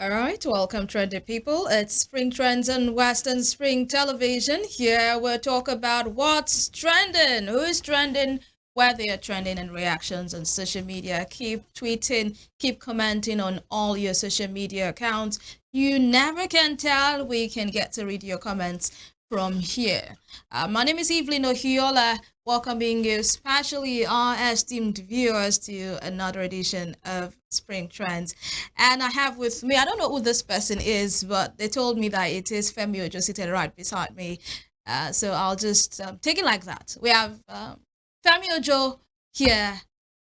All right, welcome, trendy people. It's Spring Trends on Western Spring Television. Here we'll talk about what's trending, who is trending, where they are trending, and reactions on social media. Keep tweeting, keep commenting on all your social media accounts. You never can tell. We can get to read your comments from here. My name is Evelyn Ohiolei, welcoming you, especially our esteemed viewers, to another edition of Spring Trends. And I have with me, I don't know who this person is, but they told me that it is Femi just sitting right beside me. So I'll just take it like that. We have Femi Ojo here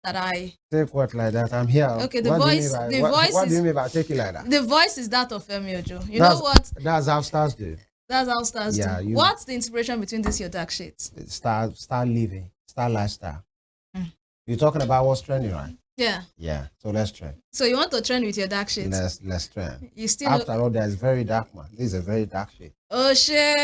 that I. Take what like that? I'm here. Okay, the What do you voice, mean by the what, voice what do you is mean by take it like that? the voice is that of Femi Ojo. You That's know what? that's how stars do. That's how stars Yeah, do. you What's the inspiration between this your dark shades? star living, star lifestyle. Mm. You're talking about what's trending, right? Yeah. Yeah. So let's trend. So you want to trend with your dark shades? Let's trend. You still After all, there's very dark man. This is a very dark shade. Oh shit.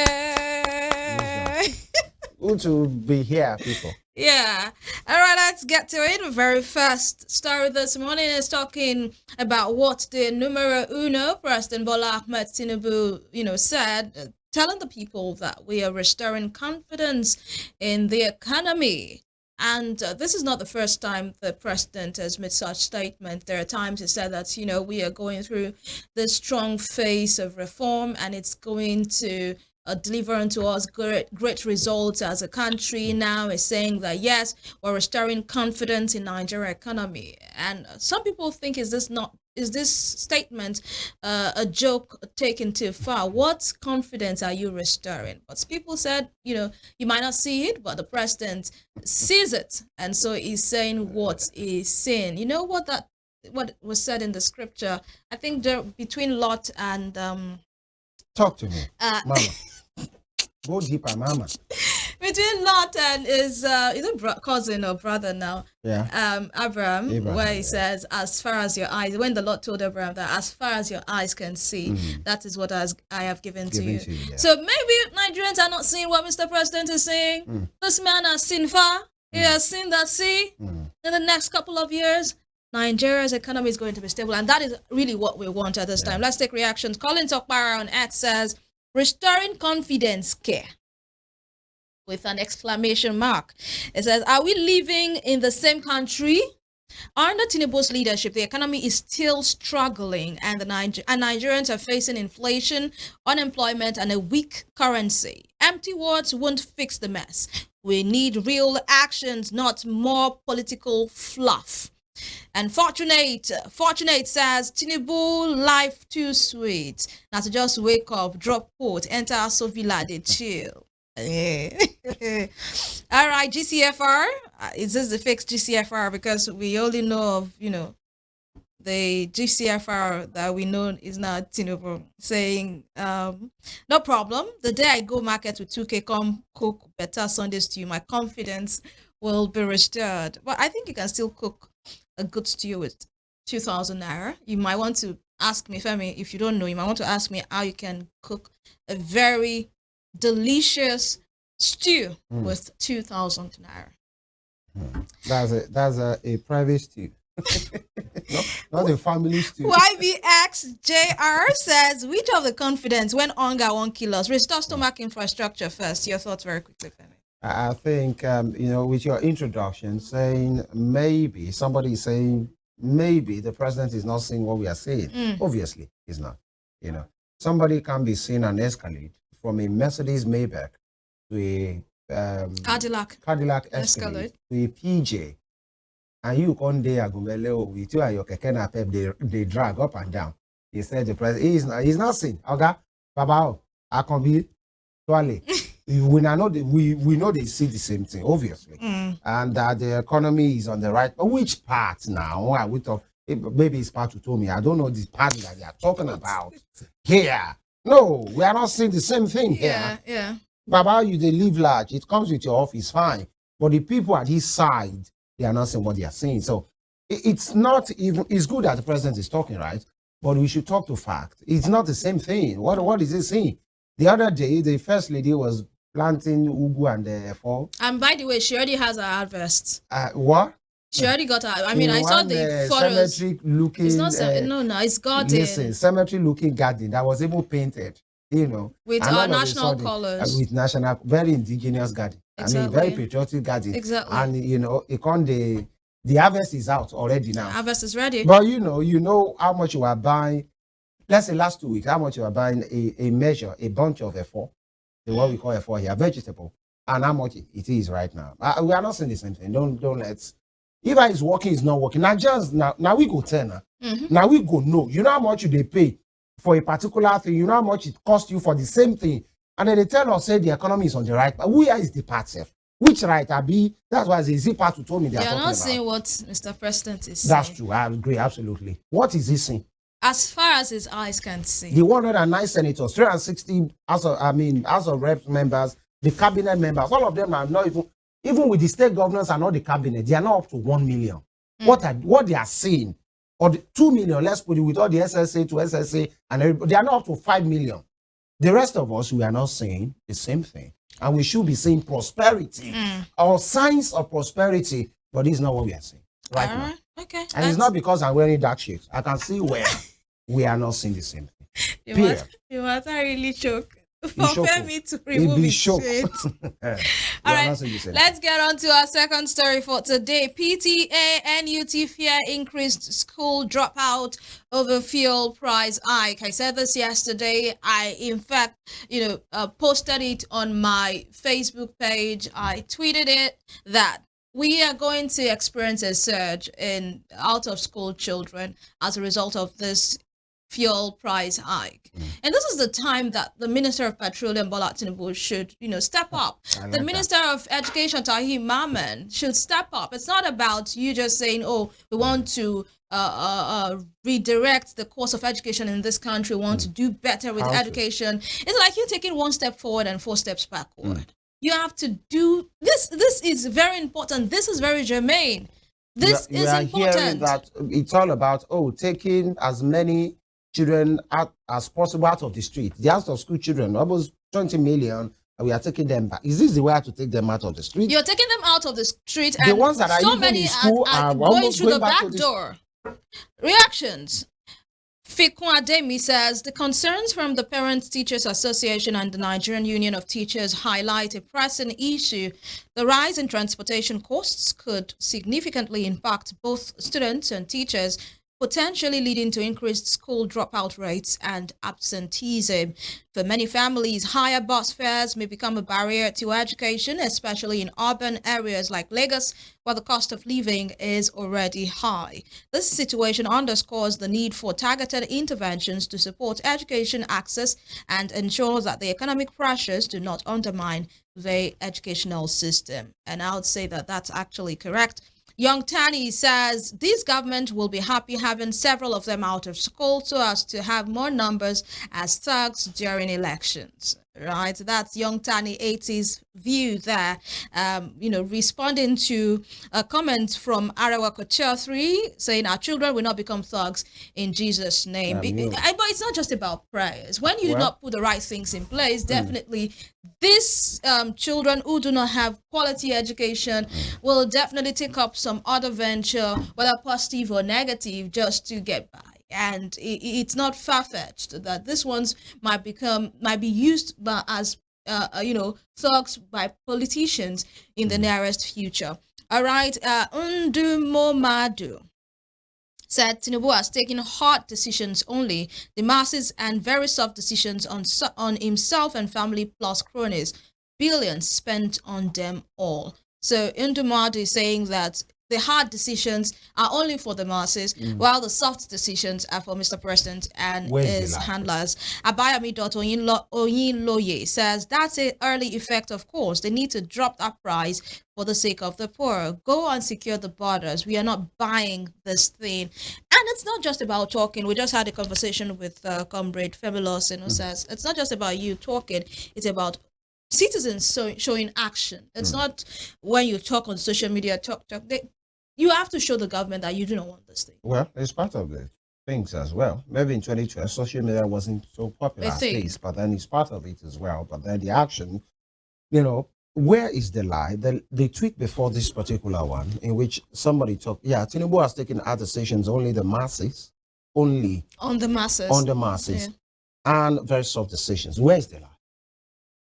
Good to be here, people. Yeah. All right, let's get to it. The very first story this morning is talking about what the numero uno, President Bola Ahmed Tinubu, said, telling the people that we are restoring confidence in the economy. And this is not the first time the president has made such statement. There are times he said that, we are going through this strong phase of reform and it's going to deliver unto us great results as a country. Now is saying that yes, we're restoring confidence in Nigeria economy, and some people think is this statement a joke taken too far? What confidence are you restoring? But people said, you might not see it, but the president sees it, and so he's saying what he's saying. You know what was said in the scripture? I think between Lot and Talk to me, uh, Mama. Go deeper, Mama. between Lot and his cousin or brother now, Yeah. Abraham, where he yeah. says, "As far as your eyes," when the Lord told Abraham that, "As far as your eyes can see, that is what I have given to you." Yeah. So maybe Nigerians are not seeing what Mr. President is saying. This man has seen far. He has seen that sea. In the next couple of years, Nigeria's economy is going to be stable, and that is really what we want at this time. Let's take reactions. Colin Tokpara on X says, "Restoring confidence care," with an exclamation mark. It says, "Are we living in the same country? Under Tinubu's leadership, the economy is still struggling, and Nigerians are facing inflation, unemployment, and a weak currency. Empty words won't fix the mess. We need real actions, not more political fluff." And Fortunate says, "Tinubu, life too sweet. Now to just wake up, drop quote, enter Aso Villa, they chill." All right, GCFR. Is this the fixed GCFR? Because we only know of, the GCFR that we know is not Tinubu saying, "No problem. The day I go market with 2K, come cook better Sunday stew, my confidence will be restored." But I think you can still cook a good stew with 2,000 naira. You might want to ask me, Femi, if you don't know, you might want to ask me how you can cook a very delicious stew with 2,000 naira. That's a private stew. not a family stew. YBXJR says, "Which of the confidence when hunger won't kill us? Restore stomach infrastructure first." Your thoughts very quickly, Femi. I think, with your introduction saying maybe, somebody is saying maybe the president is not saying what we are saying. Obviously, he's not. Somebody can be seen an Escalade from a Mercedes Maybach to a Cadillac Escalade to a PJ. And you come there, with you and your keke na pep, they drag up and down. He said the president, he's not saying, "Okay, Baba, I can be Twale." We know they see the same thing, obviously, and that the economy is on the right. But which part now? Are we talk? Maybe it's part you told me. I don't know the part that they are talking about here. No, we are not seeing the same thing here. Yeah. Baba, they live large. It comes with your office, fine. But the people at his side, they are not saying what they are saying. So it's not even. It's good that the president is talking, right? But we should talk to fact. It's not the same thing. What is he saying? The other day, the first lady was planting ugu and fall. And by the way, she already has her harvest. What? She already got her. I mean, I saw the photos. Cemetery looking. It's not no, it's garden. Listen, cemetery looking garden that was even painted, with our national colors. With national, very indigenous garden. Exactly. I mean, very patriotic garden. Exactly. And the harvest is out already now. The harvest is ready. But you know how much you are buying. Let's say last 2 weeks, how much you are buying a bunch of F4, what we call F4 here, vegetable, and how much it is right now. We are not saying the same thing. Don't let's. If it's working, it's not working. Now we go tell now. Now we go know. You know how much they pay for a particular thing. You know how much it costs you for the same thing. And then they tell us, say the economy is on the right. But where is the part self? Which right I be? That's why the Z part who told me they are talking about. You're not saying what Mr. President is saying. That's true. I agree absolutely. What is he saying? As far as his eyes can see. The 109 senators, 360 House of Reps members, the cabinet members, all of them are not even with the state governors and all the cabinet, they are not up to 1 million. What they are saying, or the 2 million, let's put it with all the SSA to SSA, and everybody, they are not up to 5 million. The rest of us, we are not saying the same thing. And we should be saying prosperity or signs of prosperity, but this is not what we are saying right now. Okay. And it's not because I'm wearing dark shades. I can see where we are not saying the same thing. You must really choke. For Femi to remove his shade. All right, let's get on to our second story for today. PTA NUT fear increased school dropout over fuel price hike. I said this yesterday. I, in fact, posted it on my Facebook page. I tweeted it that we are going to experience a surge in out-of-school children as a result of this fuel price hike. And this is the time that the Minister of Petroleum, Bola Tinubu, should, step up. The Minister of Education, Tahir Mamman, should step up. It's not about you just saying, oh, we want to redirect the course of education in this country, we want to do better with education. It's like you're taking one step forward and 4 steps backward. You have to do this. This is very important. This is very germane. This is important. Hearing that it's all about taking as many children out as possible out of the street. The out of school children, almost 20 million, and we are taking them back. Is this the way to take them out of the street? You're taking them out of the street, the and ones that are so even many in school are going through the back door. Reactions. Fikun Ademi says the concerns from the Parents Teachers Association and the Nigerian Union of Teachers highlight a pressing issue. The rise in transportation costs could significantly impact both students and teachers, potentially leading to increased school dropout rates and absenteeism. For many families, higher bus fares may become a barrier to education, especially in urban areas like Lagos, where the cost of living is already high. This situation underscores the need for targeted interventions to support education access and ensure that the economic pressures do not undermine the educational system. And I would say that that's actually correct. Young Tani says this government will be happy having several of them out of school so as to have more numbers as thugs during elections. Right, that's Young Tani 80's view there. Responding to a comment from Arawa Couture 3 saying our children will not become thugs in Jesus' name. But it's not just about prayers. When you do not put the right things in place, definitely these children who do not have quality education will definitely take up some other venture, whether positive or negative, just to get by. And it's not far-fetched that these ones might be used as thugs by politicians in the nearest future. All right, Ndumomadu said Tinubu has taken hard decisions only, the masses, and very soft decisions on himself and family plus cronies. Billions spent on them all. So Ndumomadu is saying that the hard decisions are only for the masses, while the soft decisions are for Mr. President and his handlers. Abayami.Ohiolei says that's an early effect, of course. They need to drop that price for the sake of the poor. Go and secure the borders. We are not buying this thing. And it's not just about talking. We just had a conversation with comrade Femi Lawson, who says it's not just about you talking, it's about citizens showing action. It's not when you talk on social media, you have to show the government that you do not want this thing. Well, it's part of the things as well. Maybe in 2012, social media wasn't so popular as this, but then it's part of it as well. But then the action, where is the lie? The tweet before this particular one, in which somebody talked, Tinubu has taken out decisions only the masses, only on the masses, yeah. And very soft decisions. Where's the lie?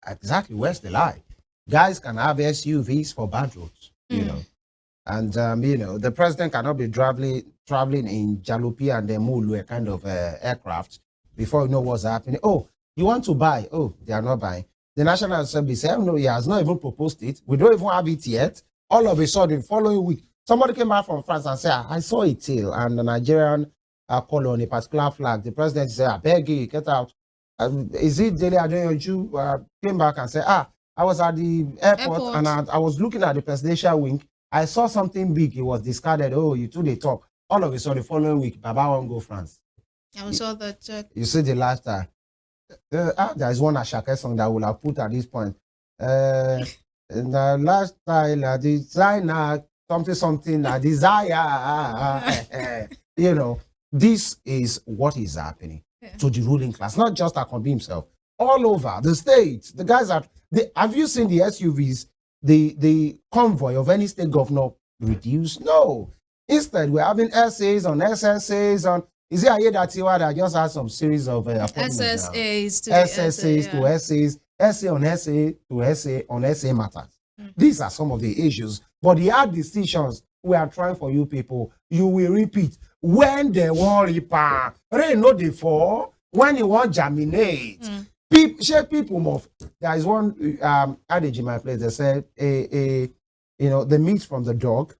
Exactly, where's the lie? Guys can have SUVs for bad roads, you know. And, you know, the president cannot be traveling in Jalopy and the Mulu kind of aircraft before you know what's happening. Oh, you want to buy? Oh, they are not buying. The National Assembly said, oh, no, he has not even proposed it. We don't even have it yet. All of a sudden, following week, somebody came back from France and said, I saw a tail and the Nigerian color on a particular flag. The president said, I beg you, get out. Is it Dele Adeyanju came back and said, I was at the airport. And I was looking at the presidential wing. I saw something big. It was discarded. Oh, you two they talk. All of a sudden, the following week, Baba won't go France. I saw that. You see the lifestyle. There is one Ashake song that I will have put at this point. In the lifestyle, designer, something, desire. You know, this is what is happening to the ruling class, not just Akombi himself. All over the states, the guys are. Have you seen the SUVs? The convoy of any state governor reduced? No. Instead, we're having essays on SSAs on. Is it a year that just has some series of SSAs to SSAs to essays, essay on essay to essay on essay matters? These are some of the issues. But the hard decisions we are trying for you people, you will repeat. When they want repair, rain no dey fall. When you want germinate, people move. There is one adage in my place that said, you know, the meat from the dog,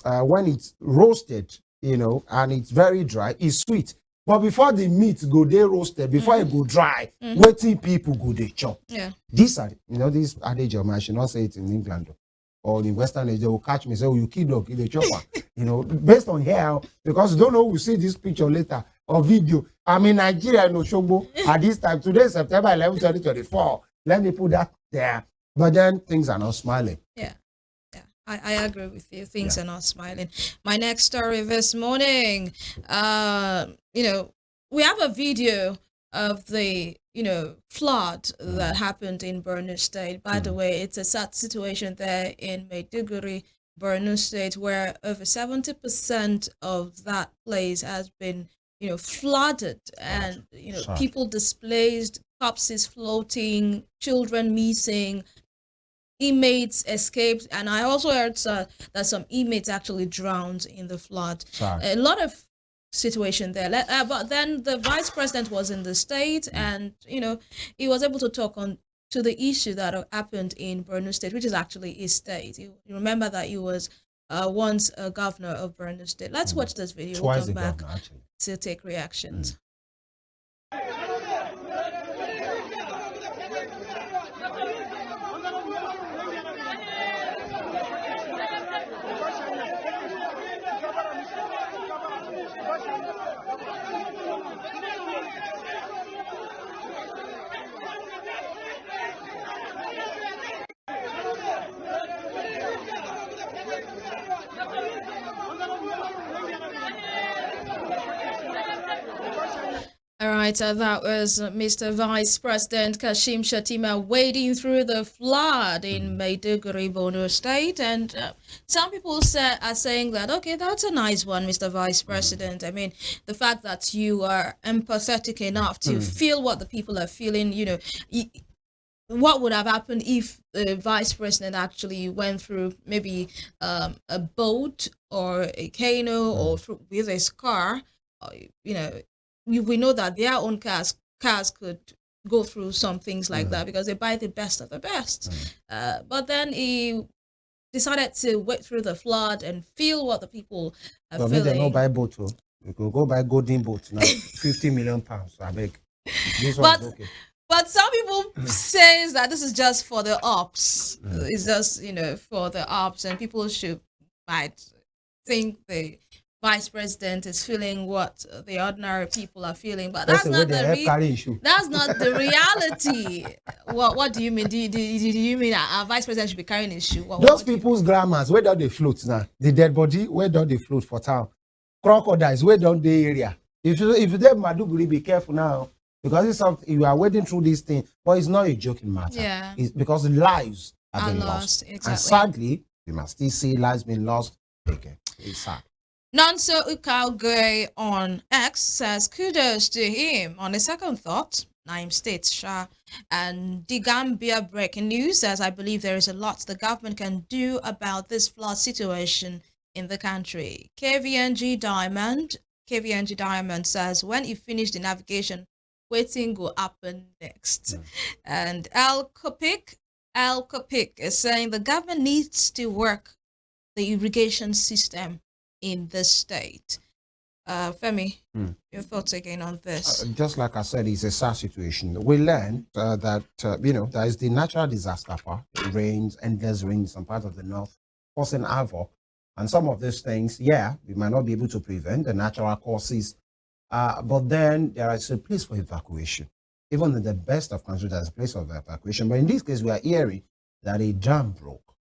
when it's roasted, you know, and it's very dry, it's sweet. But before the meat go they roasted, before it go dry, waiting people go they chop. Yeah. These are, you know, this adage of mine, I should not say it in England or in Western age, they will catch me, say, oh, you kill dog, kill the chopper. You know, based on here, because you don't know, we see this picture later or video. I'm in Nigeria, in Oshogbo, at this time, today, September 11, 2024. Let me put that there. But then things are not smiling. Yeah. I agree with you. Things are not smiling. My next story this morning, you know, we have a video of the, you know, flood that happened in Borno State. By the way, it's a sad situation there in Maiduguri, Borno State, where over 70% of that place has been, you know, flooded, and, you know, people displaced, corpses floating, children missing. Inmates escaped, and I also heard that some inmates actually drowned in the flood. A lot of situation there. But then the vice president was in the state, and, you know, he was able to talk on to the issue that happened in Borno State, which is actually his state. You remember that he was once a governor of Borno State. Let's watch this video. We'll come back to take reactions. All right, that was Mr. Vice President Kashim Shettima wading through the flood in Maiduguri, Borno State. And some people are saying that, okay, that's a nice one, Mr. Vice President. I mean, the fact that you are empathetic enough to feel what the people are feeling, you know, what would have happened if the Vice President actually went through maybe a boat or a canoe or with his car, you know. We know that their own cars could go through some things like that because they buy the best of the best. But then he decided to wait through the flood and feel what the people are feeling. They don't buy boat. You could go buy golden boat now, 50 million pounds. I beg. This one is okay. But some people say that this is just for the ops. It's just, you know, for the ops, and people might think the Vice President is feeling what the ordinary people are feeling, but that's not that's not the reality. What do you mean? Do you mean our Vice President should be carrying his shoe? Those people's grammars, where don't they float now? The dead body, where don't they float for town? Crocodiles, where don't they area? If you Maduguri, be careful now, because it's something you are wading through this thing, but it's not a joking matter. Yeah. It's because lives have Are been lost, lost. And exactly. sadly, we must still see lives being lost. Okay, it's sad. Nonso Ukalgwe on X says kudos to him. On a second thought, Naim states Shah. And the Gambia breaking news says, I believe there is a lot the government can do about this flood situation in the country. KVNG Diamond says, when you finish the navigation, waiting will happen next. And Al Kopik is saying the government needs to work the irrigation system in the state. Femi, your thoughts again on this? Just like I said, it's a sad situation. We learned that, there is the natural disaster part, rains, endless rain in some part of the north, causing havoc. And some of these things, we might not be able to prevent the natural causes, but then there is a place for evacuation. Even in the best of countries, there's a place of evacuation. But in this case, we are hearing that a dam broke,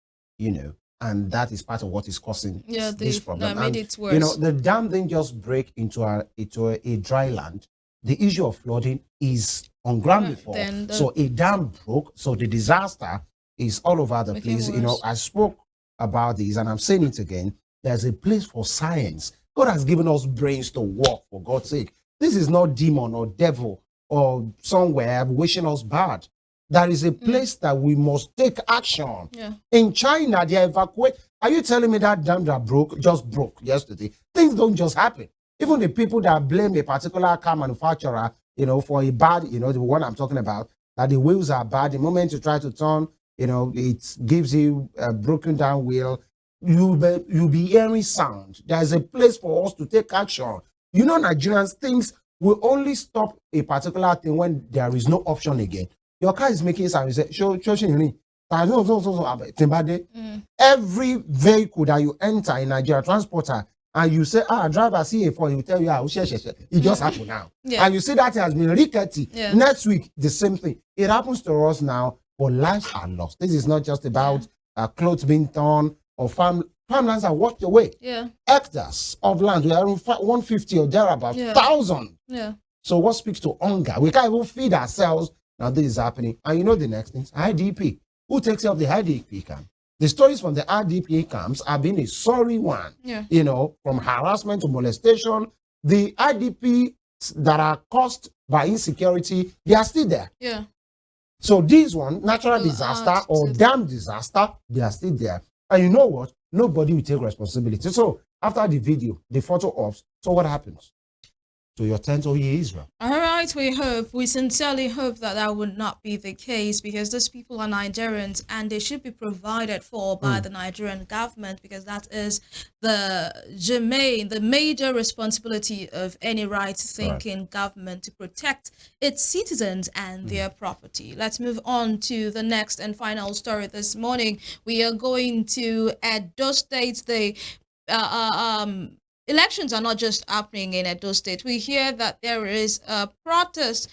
and that is part of what is causing this problem. Made it worse. The dam didn't just break into a dry land. The issue of flooding is on ground before. So a dam broke. So the disaster is all over the place. I spoke about this and I'm saying it again. There's a place for science. God has given us brains to work, for God's sake. This is not demon or devil or somewhere wishing us bad. There is a place that we must take action. Yeah. In China, they evacuate. Are you telling me that dam that just broke yesterday? Things don't just happen. Even the people that blame a particular car manufacturer, for a bad, the one I'm talking about, that the wheels are bad. The moment you try to turn, it gives you a broken down wheel. You'll be hearing sound. There's a place for us to take action. Nigerians, things will only stop a particular thing when there is no option again. Your car is making sound. You say, show every vehicle that you enter in Nigeria, transporter, and you say, driver, see a phone, he will tell you, it just happened now. Yeah. And you see that it has been rickety. Yeah. Next week, the same thing. It happens to us now, but lives are lost. This is not just about clothes being torn or farmlands are washed away. Yeah. Hectares of land, we are 150 or thereabout, 1,000. Yeah. So what speaks to hunger? We can't even feed ourselves. Now this is happening. And the next thing, IDP. Who takes care of the IDP camp? The stories from the IDP camps have been a sorry one. Yeah. From harassment to molestation. The IDP that are caused by insecurity, they are still there. Yeah. So this one, natural disaster or dam disaster, they are still there. And you know what? Nobody will take responsibility. So after the video, the photo ops, so what happens? To your tent, Israel. All right, we sincerely hope that would not be the case, because those people are Nigerians and they should be provided for by the Nigerian government, because that is the major responsibility of any right-thinking government, to protect its citizens and their property. Let's move on to the next and final story this morning. We are going to Edo State. Elections are not just happening in Edo State. We hear that there is a protest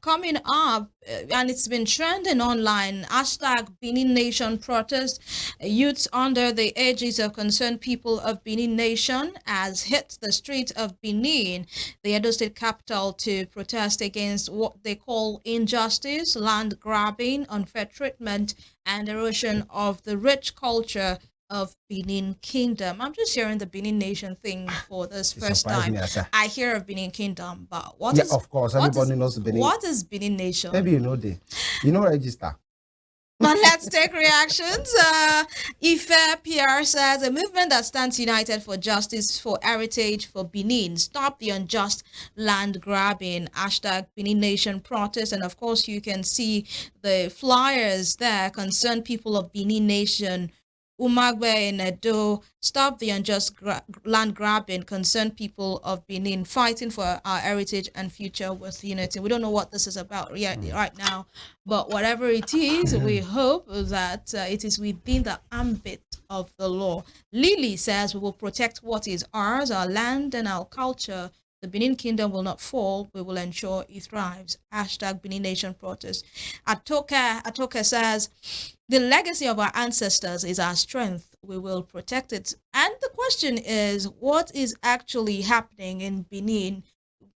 coming up, and it's been trending online. Hashtag Benin Nation protest. Youths under the aegis of concerned people of Benin Nation has hit the streets of Benin, the Edo State capital, to protest against what they call injustice, land grabbing, unfair treatment, and erosion of the rich culture of Benin Kingdom. I'm just hearing the Benin Nation thing for this first time. I hear of Benin Kingdom, but what is? Of course, everybody knows Benin. What is Benin Nation? Maybe register. But let's take reactions. Ife PR says, a movement that stands united for justice, for heritage, for Benin. Stop the unjust land grabbing. Hashtag Benin Nation protest. And of course, you can see the flyers there. Concerned people of Benin Nation, Umagwe in Edo, stop the unjust land grabbing, concerned people of Benin, fighting for our heritage and future with unity. We don't know what this is about right now, but whatever it is, we hope that it is within the ambit of the law. Lily says, we will protect what is ours, our land and our culture. The Benin Kingdom will not fall. We will ensure it thrives. Hashtag Benin Nation protest. Atoka says, the legacy of our ancestors is our strength. We will protect it. And the question is, what is actually happening in Benin?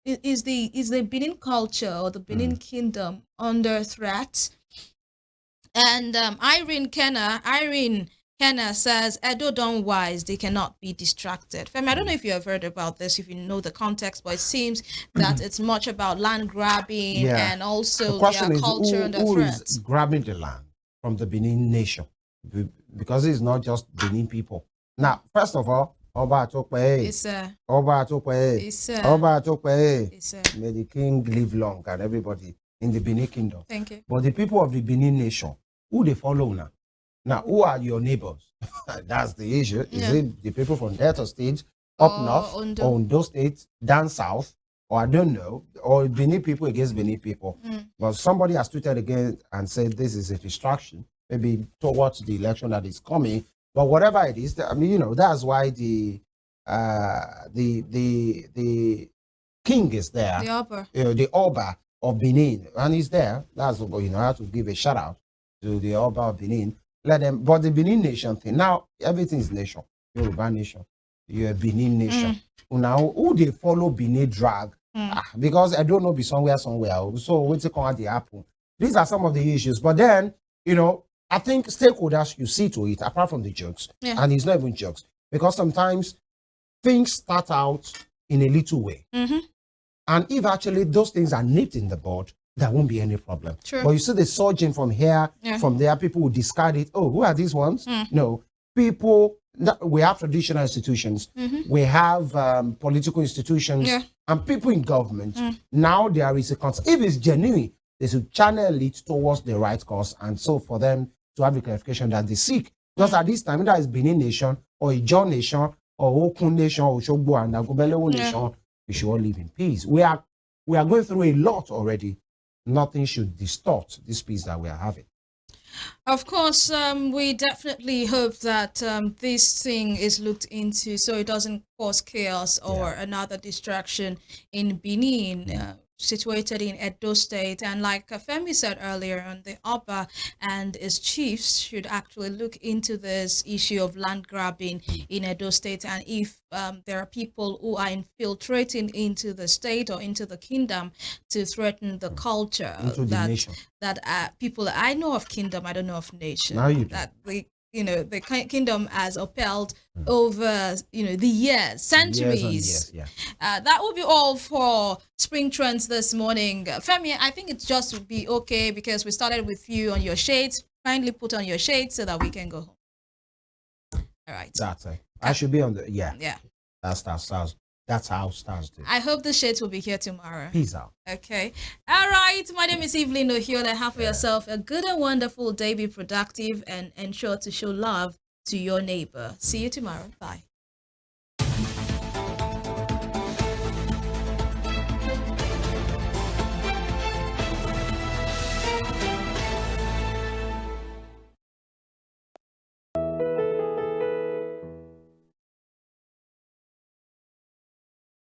Is the Benin culture or the Benin Kingdom under threat? And Irene Kenna says, Edo don't wise, they cannot be distracted. Femi, I don't know if you have heard about this, if you know the context, but it seems that it's much about land grabbing Yeah. and The also question their is culture under who is threat. grabbing the land from the Benin nation? Because it's not just Benin people. Now, first of all, Oba Atokwe, It's a, Oba Atokwe, it's a, Oba Atokwe. it's a, May the king live long and everybody in the Benin kingdom. thank you. But the people of the Benin nation, who they follow now? Now, who are your neighbors? That's the issue. Is Yeah. it the people from Delta State, up Or north, Ondo. or Ondo State, down south, or I don't know, or Benin people against Benin people? But somebody has tweeted again and said this is a distraction, maybe towards the election that is coming. But whatever it is, I mean, that's why the king is there, The upper. the Oba of Benin, and he's there. That's I have to give a shout out to the Oba of Benin. Let them, but the Benin nation thing now, everything is nation. Yoruba nation, you're a Benin nation. Now, who they follow Benin drag? Because I don't know, be somewhere. So what's it called the apple? These are some of the issues. But then, I think stakeholders you see to it, apart from the jokes, and it's not even jokes, because sometimes things start out in a little way. And if actually those things are nipped in the bud, there won't be any problem. True. But you see the surging from here, from there, people will discard it. Oh, who are these ones? No. People, we have traditional institutions, we have political institutions, and people in government. Now there is a concept. If it's genuine, they should channel it towards the right cause, and so for them to have the clarification that they seek. Because at this time, that is Benin nation, or Ijaw nation, or Okun nation, or Shogbo and Agubelewo nation, we should all live in peace. We are going through a lot already. Nothing should distort this peace that we are having. Of course, we definitely hope that this thing is looked into so it doesn't cause chaos or another distraction in Benin. Situated in Edo State, and like Femi said earlier on, the Oba and his chiefs should actually look into this issue of land grabbing in Edo State, and if there are people who are infiltrating into the state or into the kingdom to threaten the culture, Into the nation. that people, I know of kingdom, I don't know of nation. Now you do. That the kingdom has upheld over the years, centuries. Years, That will be all for Spring Trends this morning. Femi, I think it just would be okay because we started with you on your shades. Kindly put on your shades so that we can go home. All right. That's it. I should be on the Yeah. That's how stars do. I hope the shades will be here tomorrow. Peace out. Okay. All right. My name is Evelyn Ohiolei. Have for yourself a good and wonderful day. Be productive and ensure to show love to your neighbor. See you tomorrow. Bye.